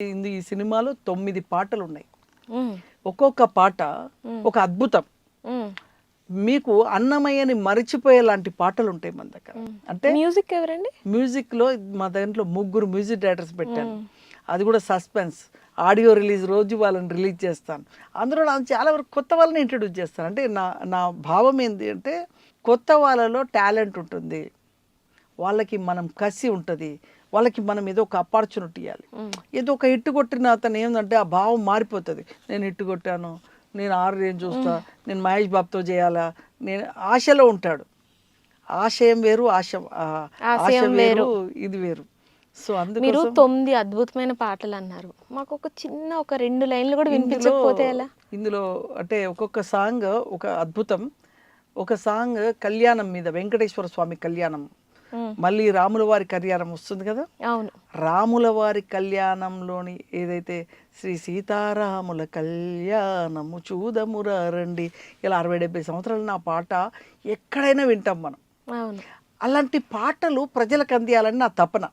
ఈ సినిమాలో 9 పాటలు ఉన్నాయి. హ్మ్. ఒక్కొక్క పాట ఒక అద్భుతం. హ్మ్. మీకు అన్నమయ్యని మరిచిపోయేలాంటి పాటలు ఉంటాయి మన దగ్గర. అంటే మ్యూజిక్ ఎవరండి? మ్యూజిక్లో మా దాంట్లో ముగ్గురు మ్యూజిక్ డైరెక్టర్స్ పెట్టాను. అది కూడా సస్పెన్స్. ఆడియో రిలీజ్ రోజు వాళ్ళని రిలీజ్ చేస్తాను. అందులో నాకు చాలా వరకు కొత్త వాళ్ళని ఇంట్రడ్యూస్ చేస్తాను. అంటే నా నా భావం ఏంటి అంటే కొత్త వాళ్ళలో టాలెంట్ ఉంటుంది, వాళ్ళకి మనం కసి ఉంటుంది, వాళ్ళకి మనం ఏదో ఒక ఆపర్చునిటీ ఇవ్వాలి. ఏదో ఒక హిట్ కొట్టిన అతను ఏంటంటే ఆ భావం మారిపోతుంది. నేను హిట్ కొట్టాను, నేను 6 ఏం చూస్తా, నేను మహేష్ బాబుతో చేయాలా, నేను ఆశలో ఉంటాడు. ఆశయం వేరు, ఆశ ఆశ వేరు, ఇది వేరు. సో మీరు అందుకోసం 9 అద్భుతమైన పాటలు అన్నారు. మాకు ఒక చిన్న ఒక 2 లైన్లు కూడా వినిపించకపోతే ఎలా? ఇందులో అంటే ఒక్కొక్క సాంగ్ ఒక అద్భుతం. ఒక సాంగ్ కళ్యాణం మీద, వెంకటేశ్వర స్వామి కళ్యాణం, మళ్ళీ రాముల వారి కళ్యాణం వస్తుంది కదా. అవును. రాముల వారి కళ్యాణంలోని ఏదైతే శ్రీ సీతారాముల కళ్యాణము చూదమురా రండి, ఇలా 60-70 సంవత్సరాలు నా పాట ఎక్కడైనా వింటాం మనం. అవును. అలాంటి పాటలు ప్రజలకు అందియాలని నా తపన.